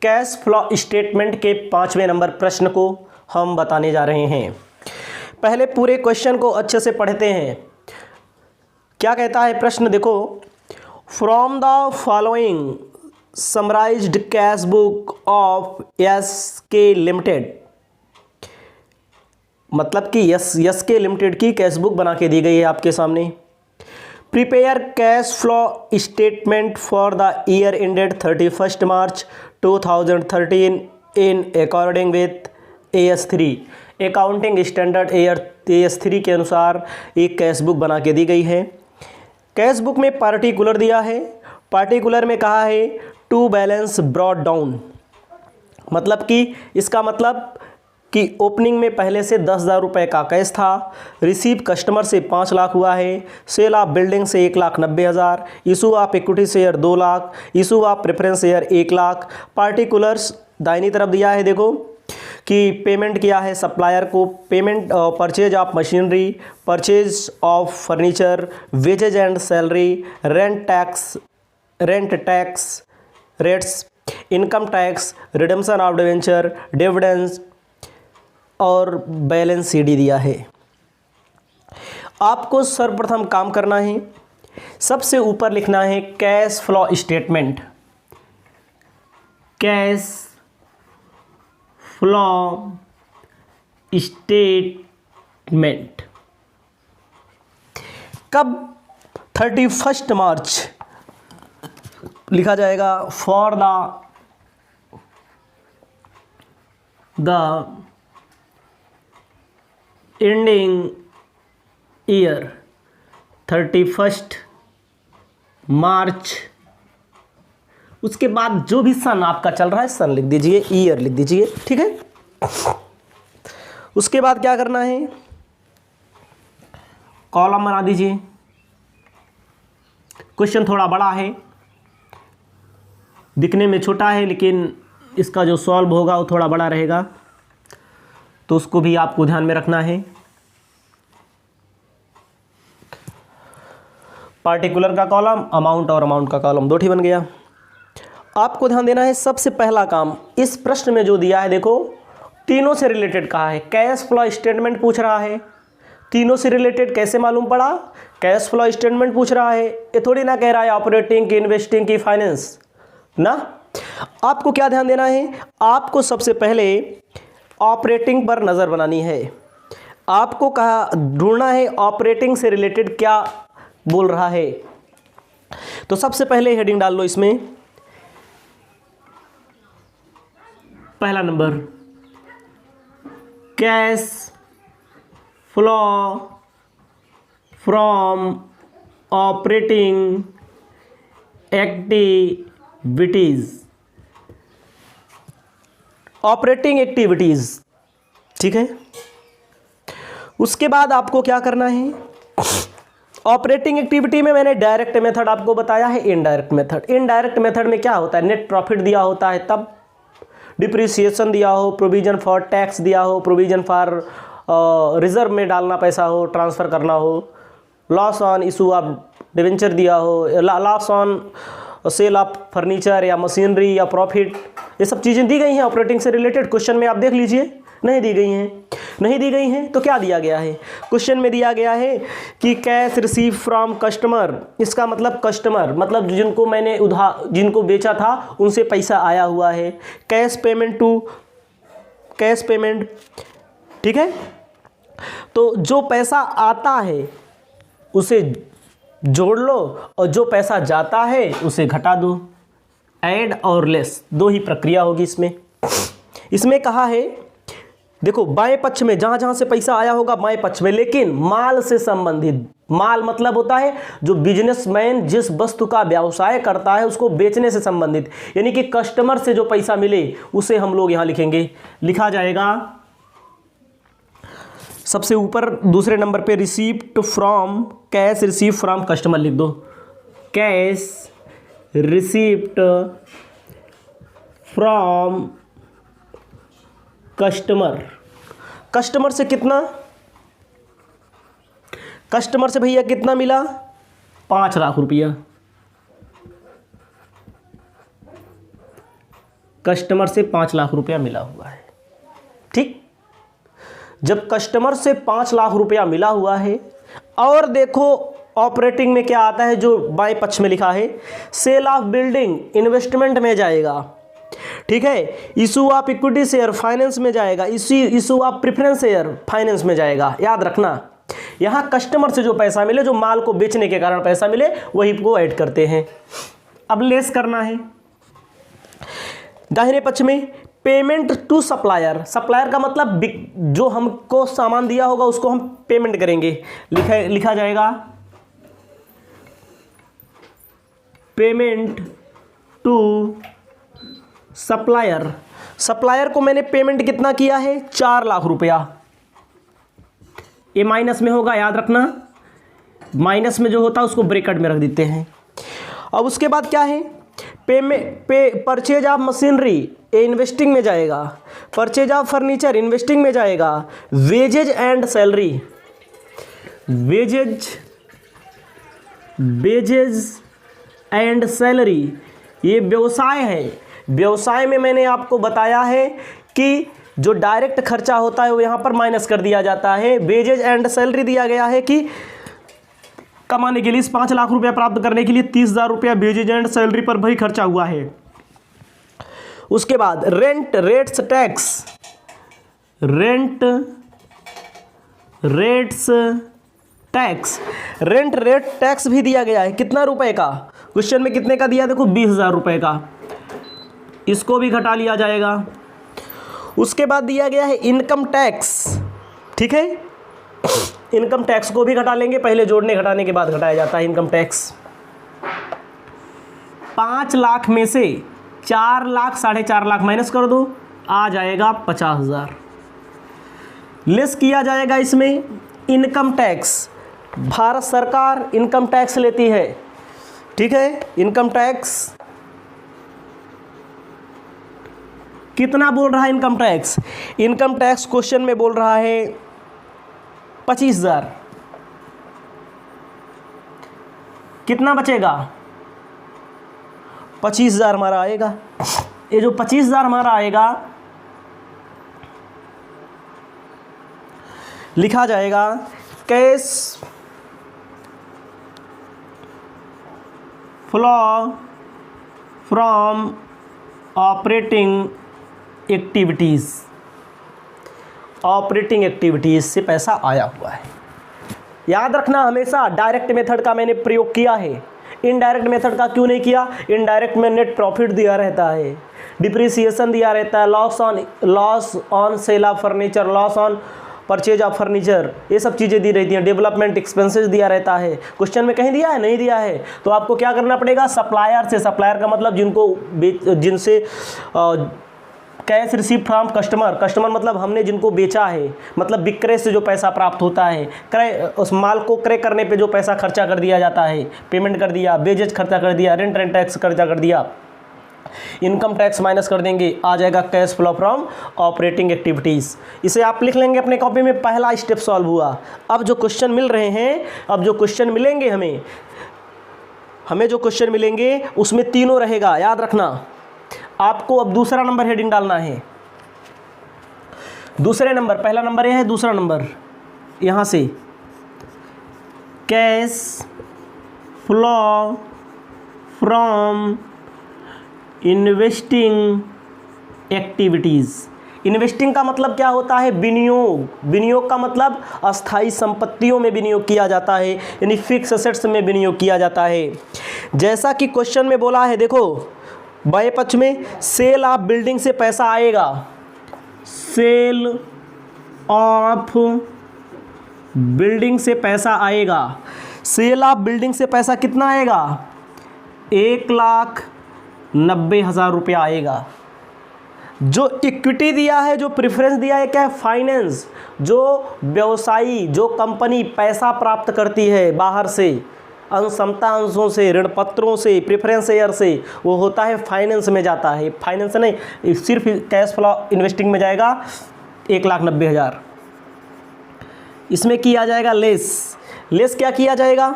Cash flow statement के 5वें number प्रश्न को हम बताने जा रहे हैं। पहले पूरे क्वेश्चन को अच्छे से पढ़ते हैं। क्या कहता है प्रश्न, देखो, from the following summarized cash book of SK limited, मतलब कि एसके लिमिटेड की कैश बुक बना के दी गई है आपके सामने। Prepare cash flow statement for the year ended 31 March 2013 in according with AS3, accounting standard AS3 के अनुसार एक कैश बुक बना के दी गई है। कैश बुक में पार्टिकुलर दिया है, पार्टिकुलर में कहा है टू बैलेंस ब्रॉट डाउन, मतलब कि इसका मतलब कि ओपनिंग में पहले से 10,000 रुपये का कैश था, रिसीव कस्टमर से 5 लाख हुआ है, सेल ऑफ बिल्डिंग से 1,90,000, issue of equity share 2 lakh, issue of preference share 1 lakh. Particulars दाहिनी तरफ दिया है, देखो कि पेमेंट किया है सप्लायर को, payment purchase of machinery, purchase of furniture, wages and salary, rent tax rates, income tax, redemption of debenture, dividends और बैलेंस CD दिया है। आपको सर्वप्रथम काम करना है, सबसे ऊपर लिखना है cash flow statement, cash flow statement कब 31 मार्च लिखा जाएगा, फॉर द एंडिंग ईयर 31 मार्च। उसके बाद जो भी सन आपका चल रहा है सन लिख दीजिए, ईयर लिख दीजिए, ठीक है। उसके बाद क्या करना है, कॉलम बना दीजिए। क्वेश्चन थोड़ा बड़ा है, दिखने में छोटा है, लेकिन इसका जो सॉल्व होगा वो थोड़ा बड़ा रहेगा, तो उसको भी आपको ध्यान में रखना है। पार्टिकुलर का कॉलम, अमाउंट और अमाउंट का कॉलम, 2 बन गया। आपको ध्यान देना है, सबसे पहला काम इस प्रश्न में जो दिया है, देखो तीनों से रिलेटेड कहा है, कैश फ्लो स्टेटमेंट पूछ रहा है। तीनों से रिलेटेड कैसे मालूम पड़ा, कैश फ्लो स्टेटमेंट पूछ रहा है, ये थोड़ी ना कह रहा है ऑपरेटिंग की, इन्वेस्टिंग की, फाइनेंस ना। आपको क्या ध्यान देना है, आपको सबसे पहले ऑपरेटिंग पर नज़र बनानी है। आपको कहा ढूंढना है ऑपरेटिंग से रिलेटेड क्या बोल रहा है। तो सबसे पहले हेडिंग डाल लो इसमें, पहला number cash flow from operating activities, operating activities, ठीक है। उसके बाद आपको क्या करना है, ऑपरेटिंग एक्टिविटी में मैंने डायरेक्ट मेथड आपको बताया है, इनडायरेक्ट मेथड। इनडायरेक्ट मेथड में क्या होता है, नेट प्रॉफिट दिया होता है, तब डिप्रिसिएशन दिया हो, प्रोविजन फॉर टैक्स दिया हो, प्रोविजन फॉर रिजर्व में डालना पैसा हो, ट्रांसफ़र करना हो, loss on issue of debenture दिया हो, loss on sale of furniture या मशीनरी या प्रॉफिट, ये सब चीज़ें दी गई हैं ऑपरेटिंग से रिलेटेड। क्वेश्चन में आप देख लीजिए, नहीं दी गई हैं। नहीं दी गई हैं तो क्या दिया गया है, क्वेश्चन में दिया गया है कि कैश रिसीव फ्रॉम कस्टमर, इसका मतलब कस्टमर मतलब जिनको मैंने जिनको बेचा था उनसे पैसा आया हुआ है। Cash payment to cash payment, ठीक है। तो जो पैसा आता है उसे जोड़ लो और जो पैसा जाता है उसे घटा दो, ऐड और लेस, 2 ही प्रक्रिया होगी इसमें। इसमें कहा है, देखो बाएं पक्ष में जहां जहां से पैसा आया होगा बाएं पक्ष में, लेकिन माल से संबंधित, माल मतलब होता है जो बिजनेसमैन जिस वस्तु का व्यवसाय करता है उसको बेचने से संबंधित, यानी कि कस्टमर से जो पैसा मिले उसे हम लोग यहां लिखेंगे। लिखा जाएगा सबसे ऊपर दूसरे नंबर पे receipt from, cash receive from customer लिख दो, cash receipt from customer. Customer से कितना, कस्टमर से भैया कितना मिला, 5 लाख रुपया। कस्टमर से 5 लाख रुपया मिला हुआ है। ठीक, जब कस्टमर से 5 लाख रुपया मिला हुआ है और देखो ऑपरेटिंग में क्या आता है, जो बाएं पक्ष में लिखा है, सेल ऑफ बिल्डिंग इन्वेस्टमेंट में जाएगा। ठीक है, issue of equity share finance में जाएगा, issue of preference share finance में जाएगा। याद रखना, यहां कस्टमर से जो पैसा मिले, जो माल को बेचने के कारण पैसा मिले, वही को ऐड करते हैं। अब लेस करना है। दाहिने पक्ष में पेमेंट टू सप्लायर, सप्लायर का मतलब जो हमको सामान दिया होगा उसको हम पेमेंट करेंगे। लिखा जाएगा पेमेंट टू सप्लायर। सप्लायर को मैंने पेमेंट कितना किया है, 4 लाख रुपया। ये माइनस में होगा, याद रखना, माइनस में जो होता है उसको ब्रैकेट में रख देते हैं। अब उसके बाद क्या है, परचेज ऑफ मशीनरी इन्वेस्टिंग में जाएगा, परचेज ऑफ फर्नीचर इन्वेस्टिंग में जाएगा, wages and salary, wages and salary ये व्यवसाय है। व्यवसाय में मैंने आपको बताया है कि जो डायरेक्ट खर्चा होता है वो यहाँ पर माइनस कर दिया जाता है। वेजेज एंड सैलरी दिया गया है कि कमाने के लिए, इस 5 लाख रुपया प्राप्त करने के लिए 30,000 रुपया वेजेज एंड सैलरी पर भाई खर्चा हुआ है। उसके बाद rent rates tax, rent rates tax, rent rate tax भी दिया गया है। कितना रुपए का, क्वेश्चन में कितने का दिया, देखो 20,000 रुपए का, इसको भी घटा लिया जाएगा। उसके बाद दिया गया है इनकम टैक्स। ठीक है, इनकम टैक्स को भी घटा लेंगे, पहले जोड़ने घटाने के बाद घटाया जाता है इनकम टैक्स। 5 लाख में से 4 लाख 4.5 लाख माइनस कर दो, आ जाएगा 50,000। लेस किया जाएगा इसमें इनकम टैक्स। भारत सरकार इनकम टैक्स लेती है। ठीक है, इनकम टैक्स कितना बोल रहा है, income tax, income tax question में बोल रहा है 25,000। कितना बचेगा, 25,000 हमारा आएगा। ये जो 25,000 हमारा आएगा, लिखा जाएगा cash flow from operating activities. Operating activities से पैसा आया हुआ है। याद रखना, हमेशा डायरेक्ट मेथड का मैंने प्रयोग किया है, इनडायरेक्ट मेथड का क्यों नहीं किया। इनडायरेक्ट में नेट प्रॉफिट दिया रहता है, डिप्रिसिएशन दिया रहता है, loss on sale of furniture, loss on purchase of furniture, ये सब चीज़ें दी रहती हैं, डेवलपमेंट एक्सपेंसेस दिया रहता है। क्वेश्चन में कहीं दिया है, नहीं दिया है, तो आपको क्या करना पड़ेगा, सप्लायर से, सप्लायर का मतलब जिनसे cash receive from customer, customer मतलब हमने जिनको बेचा है, मतलब विक्रय से जो पैसा प्राप्त होता है, क्रय, उस माल को क्रय करने पे जो पैसा खर्चा कर दिया जाता है, पेमेंट कर दिया, वेजेज खर्चा कर दिया, रेंट टैक्स खर्चा कर दिया, इनकम टैक्स माइनस कर देंगे, आ जाएगा cash flow from operating activities. इसे आप लिख लेंगे अपने कॉपी में, पहला स्टेप सॉल्व हुआ। अब जो क्वेश्चन मिल रहे हैं, अब जो क्वेश्चन मिलेंगे हमें जो क्वेश्चन मिलेंगे उसमें तीनों रहेगा, याद रखना। आपको अब दूसरा नंबर हेडिंग डालना है, दूसरे नंबर, पहला नंबर यह है, दूसरा नंबर यहाँ से cash flow from investing activities. Investing का मतलब क्या होता है, विनियोग। विनियोग का मतलब अस्थाई संपत्तियों में विनियोग किया जाता है, यानी फिक्स एसेट्स में विनियोग किया जाता है। जैसा कि क्वेश्चन में बोला है, देखो बाएं पक्ष में सेल ऑफ बिल्डिंग से पैसा आएगा, सेल ऑफ बिल्डिंग से पैसा आएगा। सेल ऑफ बिल्डिंग से पैसा कितना आएगा, 1,90,000 रुपया आएगा। जो इक्विटी दिया है, जो प्रेफरेंस दिया है, क्या है, फाइनेंस। जो व्यवसायी, जो कंपनी पैसा प्राप्त करती है बाहर से, अनुसमता अंशों से, ऋण पत्रों से, प्रेफरेंस शेयर से, वो होता है फाइनेंस में जाता है। फाइनेंस नहीं, सिर्फ कैश फ्लो इन्वेस्टिंग में जाएगा 1,90,000। इसमें किया जाएगा लेस। लेस क्या किया जाएगा,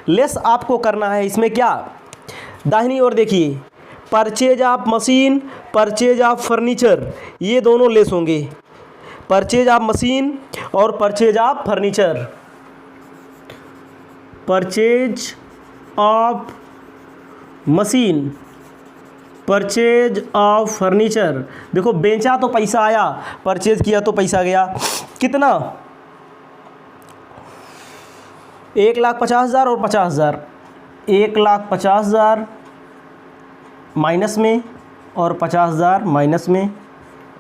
लेस आपको करना है इसमें क्या, दाहिनी ओर देखिए, purchase of machine, purchase of furniture, ये दोनों लेस होंगे। परचेज ऑफ मशीन और purchase of furniture, purchase of machine, purchase of furniture. देखो बेचा तो पैसा आया, परचेज किया तो पैसा गया। कितना? 1,50,000 और 50,000। 1,50,000 माइनस में और 50,000 माइनस में,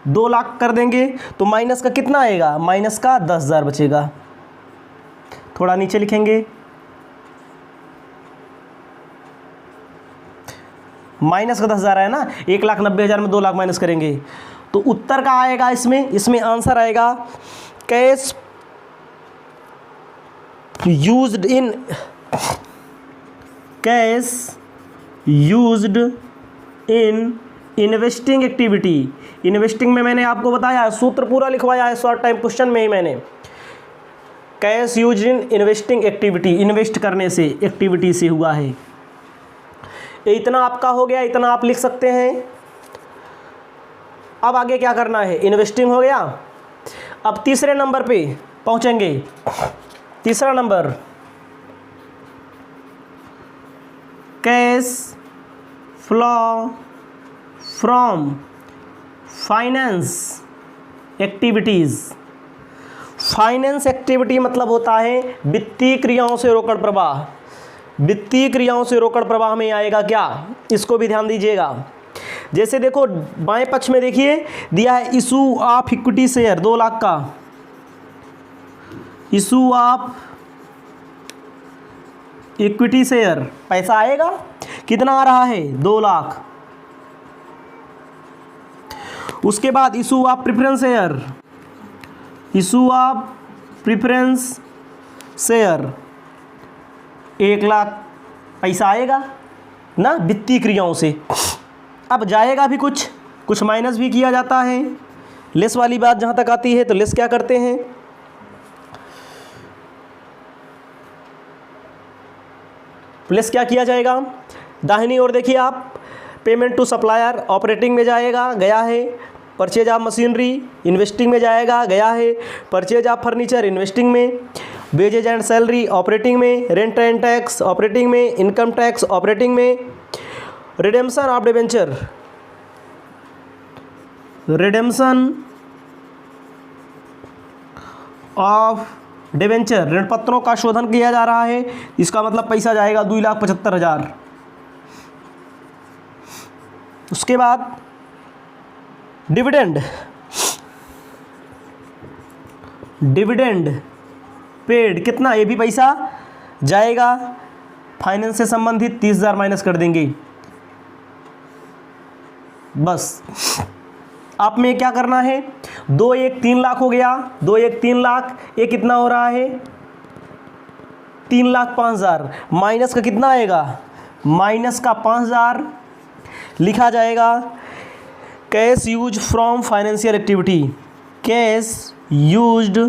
2 लाख कर देंगे तो माइनस का कितना आएगा? माइनस का 10,000 बचेगा। थोड़ा नीचे लिखेंगे, माइनस का 10,000 है ना, 1,90,000 में 2 लाख माइनस करेंगे तो उत्तर का आएगा इसमें आंसर आएगा cash used in investing activity. Investing में मैंने आपको बताया, सूत्र पूरा लिखवाया है शॉर्ट टाइम क्वेश्चन में ही मैंने। Cash used in investing activity, invest करने से, एक्टिविटी से हुआ है। इतना आपका हो गया, इतना आप लिख सकते हैं। अब आगे क्या करना है? इन्वेस्टिंग हो गया। अब तीसरे नंबर पे पहुंचेंगे। तीसरा number, cash flow from finance activities. Finance activity मतलब होता है वित्तीय क्रियाओं से रोकड़ प्रवाह। वित्तीय क्रियाओं से रोकड़ प्रवाह में आएगा क्या? इसको भी ध्यान दीजिएगा। जैसे देखो बाएं पक्ष में देखिए दिया है issue of equity share, 2 lakh का इशू ऑफ इक्विटी शेयर, पैसा आएगा। कितना आ रहा है? 2 लाख। उसके बाद issue of preference share, issue of preference share, 1 lakh पैसा आएगा ना वित्तीय क्रियाओं से। अब जाएगा भी कुछ माइनस भी किया जाता है। लेस वाली बात जहाँ तक आती है तो लेस क्या करते हैं? लेस क्या किया जाएगा? दाहिनी ओर देखिए आप, पेमेंट टू सप्लायर ऑपरेटिंग में जाएगा, गया है। परचेज ऑफ मशीनरी इन्वेस्टिंग में जाएगा, गया है। परचेज ऑफ फर्नीचर इन्वेस्टिंग में। वेजेज एंड सैलरी ऑपरेटिंग में। रेंट एंड टैक्स ऑपरेटिंग में। इनकम टैक्स ऑपरेटिंग में। Redemption of debenture, redemption of debenture, ऋण पत्रों का शोधन किया जा रहा है, इसका मतलब पैसा जाएगा 2,75,000। उसके बाद डिविडेंड, डिविडेंड पेड, कितना? ये भी पैसा जाएगा। फाइनेंस से संबंधित 30,000 माइनस कर देंगे। बस आप में क्या करना है? 2 1 3 लाख हो गया, 2 1 3 लाख। ये कितना हो रहा है? 3,05,000। माइनस का कितना आएगा? माइनस का 5,000 लिखा जाएगा। Cash use from financial activity, cash used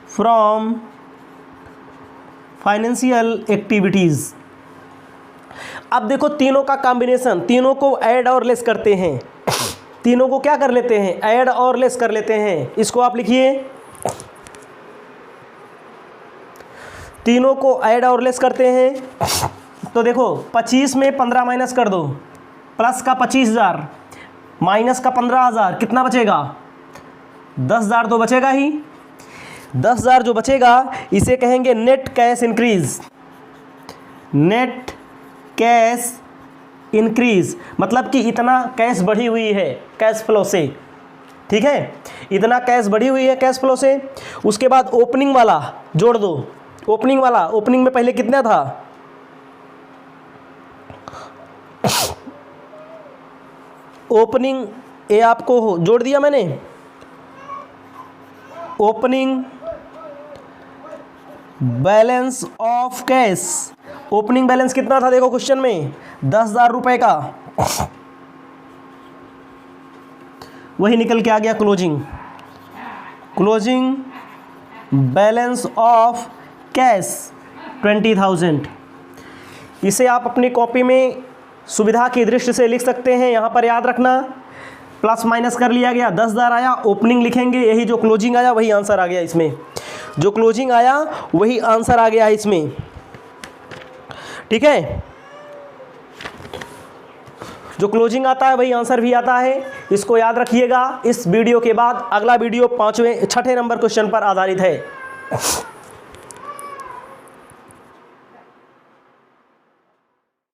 from financial activities. अब देखो तीनों का कॉम्बिनेशन, तीनों को ऐड और लेस करते हैं। तीनों को क्या कर लेते हैं? ऐड और लेस कर लेते हैं। इसको आप लिखिए, तीनों को ऐड और लेस करते हैं। तो देखो 25 में 15 माइनस कर दो, प्लस का 25,000 माइनस का 15,000, कितना बचेगा? 10,000 तो बचेगा ही। 10,000 जो बचेगा इसे कहेंगे net cash increase. Net cash increase मतलब कि इतना कैश बढ़ी हुई है कैश फ्लो से, ठीक है, इतना कैश बढ़ी हुई है कैश फ्लो से। उसके बाद ओपनिंग वाला जोड़ दो, ओपनिंग वाला, ओपनिंग में पहले कितना था? ओपनिंग ये आपको जोड़ दिया मैंने, opening balance of cash. Opening balance कितना था देखो क्वेश्चन में? 10,000 रुपए का, वही निकल के आ गया closing. Closing balance of cash 20,000। इसे आप अपनी कॉपी में सुविधा की दृष्टि से लिख सकते हैं। यहाँ पर याद रखना प्लस माइनस कर लिया गया, 10,000 आया, ओपनिंग लिखेंगे, यही जो क्लोजिंग आया वही आंसर आ गया इसमें, जो क्लोजिंग आया वही आंसर आ गया इसमें। ठीक है, जो क्लोजिंग आता है वही आंसर भी आता है, इसको याद रखिएगा। इस वीडियो के बाद अगला वीडियो 6वें नंबर क्वेश्चन पर आधारित है।